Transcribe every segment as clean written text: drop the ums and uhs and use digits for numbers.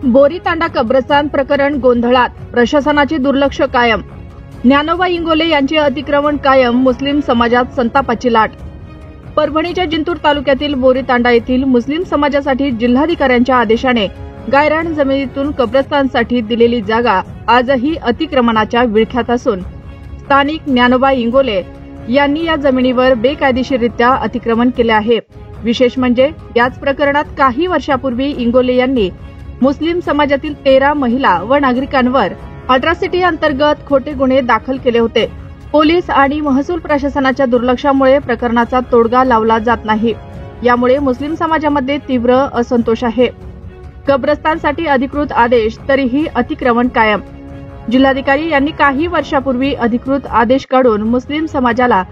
बोरीतांडा कब्रस्तान प्रकरण गोंधळात, प्रशासनाचे दुर्लक्ष कायम. ज्ञानोबा इंगोले यांचे अतिक्रमण कायम, मुस्लिम समाजात संतापाची लाट. परभणीच्या जिंतूर तालुक्यातील बोरीतांडा येथील मुस्लिम समाजासाठी जिल्हाधिकाऱ्यांच्या आदेशाने गायरान जमिनीतून कब्रस्तानसाठी दिलेली जागा आजही अतिक्रमणाच्या विळख्यात असून स्थानिक ज्ञानोबा इंगोले यांनी या जमिनीवर बेकायदेशीररित्या अतिक्रमण केले आहे. विशेष म्हणजे याच प्रकरणात काही वर्षापूर्वी इंगोले यांनी मुस्लिम समाजातील 13 महिला व नागरिकांवर अॅट्रॉसिटी अंतर्गत खोटे गुन्हे दाखल केले होते. पोलीस आणि महसूल प्रशासनाच्या दुर्लक्षामुळे प्रकरणाचा तोडगा लावला जात नाही. यामुळे मुस्लिम समाजामध्ये तीव्र असंतोष आहे. कब्रस्तानसाठी अधिकृत आदेश, तरीही अतिक्रमण कायम. जिल्हाधिकारी यांनी काही वर्षापूर्वी अधिकृत आदेश काढून मुस्लिम समाजाला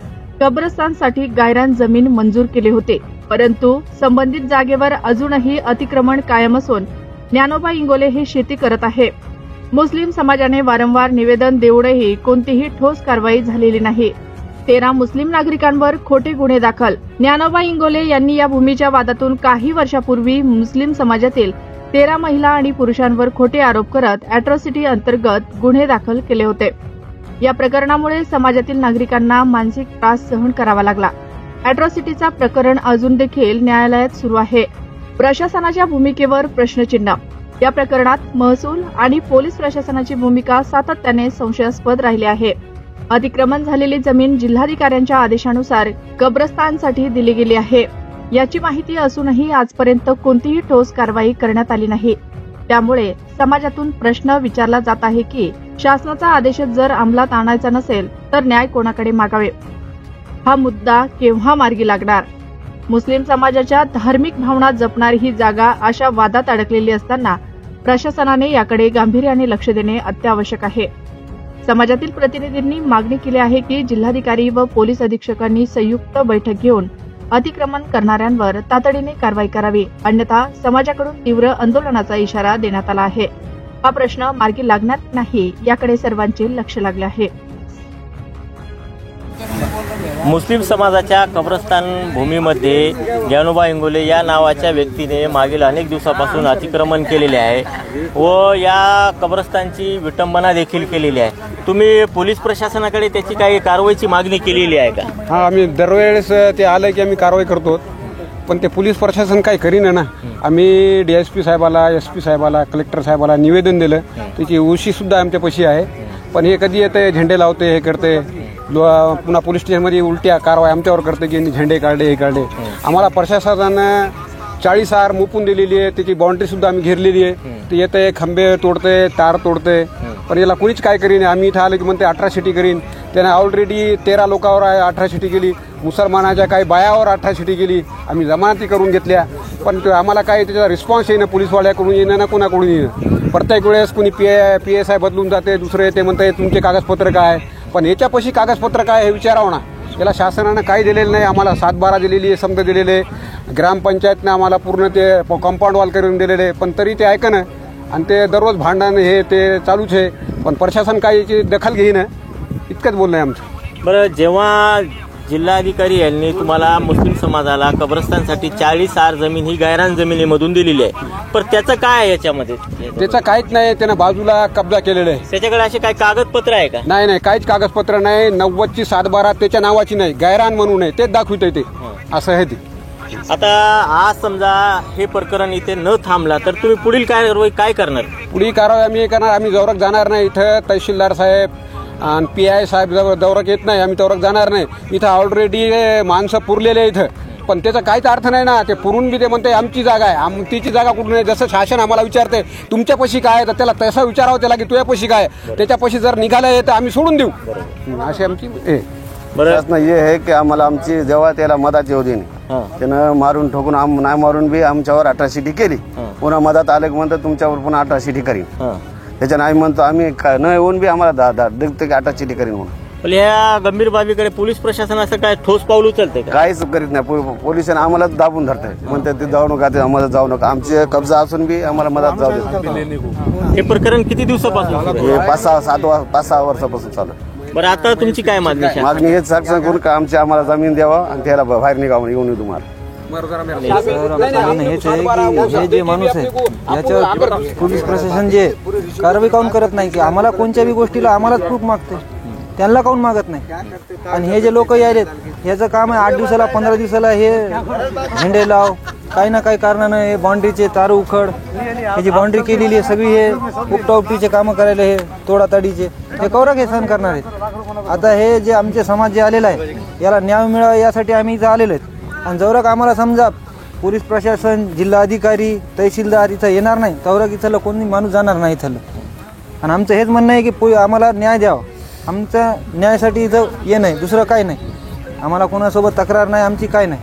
कब्रस्तानसाठी गायरान जमीन मंजूर केली होती, परंतु संबंधित जागेवर अजूनही अतिक्रमण कायम असून ज्ञानोबा इंगोले हे शेती करत आहे. मुस्लिम समाजाने वारंवार निवेदन देऊनही कोणतीही ठोस कारवाई झालेली नाही. 13 मुस्लिम नागरिकांवर खोटे गुन्हे दाखल. ज्ञानोबा इंगोले यांनी या भूमीच्या वादातून काही वर्षापूर्वी मुस्लिम समाजातील 13 महिला आणि पुरुषांवर खोटे आरोप करत अॅट्रॉसिटी अंतर्गत गुन्हे दाखल केले होते. या प्रकरणामुळे समाजातील नागरिकांना मानसिक त्रास सहन करावा लागला. अॅट्रॉसिटीचा प्रकरण अजून देखील न्यायालयात सुरू आहे. प्रशासनाच्या भूमिकेवर प्रश्नचिन्ह. या प्रकरणात महसूल आणि पोलीस प्रशासनाची भूमिका सातत्याने संशयास्पद राहिली आहे. अतिक्रमण झालेली जमीन जिल्हाधिकाऱ्यांच्या आदेशानुसार कब्रस्तानसाठी दिली गेली आहे. याची माहिती असूनही आजपर्यंत कोणतीही ठोस कारवाई करण्यात आली नाही. त्यामुळे समाजातून प्रश्न विचारला जात आहे की शासनाचा आदेश जर अंमलात आणायचा नसेल तर न्याय कोणाकडे मागावे? हा मुद्दा केव्हा मार्गी लागणार? मुस्लिम समाजाच्या धार्मिक भावना जपणारी ही जागा अशा वादात अडकलेली असताना प्रशासनाने याकडे गांभीर्याने लक्ष देणे अत्यावश्यक आहे. समाजातील प्रतिनिधींनी मागणी केली आहे की जिल्हाधिकारी व पोलीस अधीक्षकांनी संयुक्त बैठक घेऊन अतिक्रमण करणाऱ्यांवर तातडीने कारवाई करावी, अन्यथा समाजाकडून तीव्र आंदोलनाचा इशारा देण्यात आला आहे. हा प्रश्न मार्गी लागणार नाही याकडे सर्वांचे लक्ष लागले आहे. मुस्लिम समाजाच्या कब्रस्तान भूमीमध्ये ज्ञानोबा इंगोले या नावाच्या व्यक्तीने मागील अनेक दिवसापासून अतिक्रमण केलेले आहे व या कब्रस्तानची विटंबना देखील केलेली आहे. तुम्ही पोलीस प्रशासनाकडे त्याची काही कारवाईची मागणी केलेली आहे का? हा, आम्ही दरवेळेस ते आलं की आम्ही कारवाई करतो, पण ते पोलीस प्रशासन काही करीना ना. आम्ही DSP साहेबाला, SP साहेबाला, कलेक्टर साहेबाला निवेदन दिलं. त्याची उशी सुद्धा आमच्यापाशी आहे, पण हे कधी येते झेंडे लावते, हे करते, पुन्हा पोलीस स्टेशनमध्ये उलट्या कारवाई आमच्यावर करते की झेंडे काढले, हे काढले. आम्हाला प्रशासनानं 40 आर मोपून दिलेली आहे. त्याची बाउंड्री सुद्धा आम्ही घेरलेली आहे. ते येते, खंबे तोडते, तार तोडते, पण याला कोणीच काय करीन. आम्ही इथं आलं की म्हणते अॅट्रॉसिटी करीन. त्यानं ऑलरेडी 13 लोकांवर अॅट्रॉसिटी केली, मुसलमानाच्या काही बायावर अॅट्रॉसिटी केली. आम्ही जमानती करून घेतल्या, पण आम्हाला काही त्याचा रिस्पॉन्स येईना. पोलीसवाल्याकडून येणं ना कोणाकडून येणं. प्रत्येक वेळेस कोणी PSI बदलून जाते, दुसरे ते म्हणते तुमचे कागदपत्र काय, पण याच्यापाशी कागदपत्र काय हे विचारावं ना. याला शासनानं काही दिलेलं नाही. आम्हाला 7/12 दिलेली आहे, समजा दिलेले. ग्रामपंचायतनं आम्हाला पूर्ण ते कंपाऊंड वॉल करून दिलेले, पण तरी ते ऐकणं आणि ते दररोज भांडण हे ते चालूच आहे. पण प्रशासन काही याची दखल घेईन, इतकंच बोलणं आहे आमचं. बरं, जेव्हा जिल्हाधिकारी यांनी तुम्हाला मुस्लिम समाजाला कब्रस्तानसाठी 40 आर जमीन ही गायरान जमिनीमधून दिलेली आहे, पण त्याचं काय आहे याच्यामध्ये? त्याचं काहीच नाही. त्यानं बाजूला कब्जा केलेला आहे. त्याच्याकडे असे काही कागदपत्र आहे का? नाही, काहीच कागदपत्र नाही. 90ची 7/12 त्याच्या नावाची नाही, गायरान म्हणून आहे, तेच दाखवतंय ते. असं आहे ते. आता आज समजा हे प्रकरण इथे न थांबला तर तुम्ही पुढील कारवाई काय करणार? पुढील कारवाई आम्ही हे करणार. आम्ही दौऱ्यात जाणार नाही. इथं तहसीलदार साहेब आणि PI साहेब दौऱ्यात येत नाही, आम्ही दौऱ्यात जाणार नाही. इथं ऑलरेडी माणसं पुरलेले आहे इथं, पण त्याचा काहीच अर्थ नाही ना. ते पुरून बी ते म्हणते आमची जागा आहे, तिची जागा कुठून आहे. जसं शासन आम्हाला विचारते तुमच्यापाशी काय, तर त्याला तसं विचारावं त्याला की तुझ्यापाशी काय. त्याच्यापाशी जर निघालं तर आम्ही सोडून देऊ, अशी आमची प्रश्न हे आहे की आम्हाला आमची जेव्हा त्याला मधात येऊ देणे, त्यानं मारून ठोकून नाही मारून बी आमच्यावर अॅट्रॉसिटी केली. पुन्हा मधात आले की म्हणतात तुमच्यावर पुन्हा अॅट्रॉसिटी करीन. त्याच्यानं आम्ही म्हणतो आम्ही न येऊन बी आम्हाला देखते की अॅट्रॉसिटी करीन म्हणून. या गंभीर बाबीकडे पोलीस प्रशासन असं काय ठोस पाऊल उचलते? काहीच करीत नाही. पोलिसांना आम्हाला दाबून धरताय, म्हणतात ते जाऊ नका, ते आम्हाला जाऊ नका. आमचे कब्जा असून बी आम्हाला मधात जाऊ देत. हे प्रकरण किती दिवसापासून? 5-6 वर्षापासून चालू. बरं, आता तुमची काय मागणी? मागणी हेच शासन करून का आमची आम्हाला जमीन द्यावा आणि त्याला बाहेर निघावं, येऊन तुम्हाला सर आमचं म्हणणं हेच आहे की हे जे माणूस आहे याच्यावर पोलीस प्रशासन जे कारवाई काऊन करत नाही की आम्हाला कोणत्या बी गोष्टीला आम्हालाच प्रूफ मागते, त्यांना काऊन मागत नाही. आणि हे जे लोक यायलेत ह्याचं काम आहे 8 दिवसाला 15 दिवसाला हे झेंडे लाव, काही ना काही कारणानं हे बाउंड्रीचे तार उखड, हे जी बाउंड्री केलेली आहे सगळी हे उपटाउपटीचे कामं करायला, हे तोडाताडीचे, हे कौरक हे सहन करणार आहेत. आता हे जे आमचे समाज जे आलेला आहे याला न्याय मिळावा यासाठी आम्ही इथं आलेलो आहेत. आणि जवळक आम्हाला समजा पोलीस प्रशासन, जिल्हा अधिकारी, तहसीलदार इथं येणार नाही, तवरक इथलं कोणी माणूस जाणार नाही इथलं. आणि आमचं हेच म्हणणं आहे की आम्हाला न्याय द्यावा. आमच्या न्यायासाठी इथं ये नाही, दुसरं काही नाही. आम्हाला कोणासोबत तक्रार नाही आमची, काय नाही.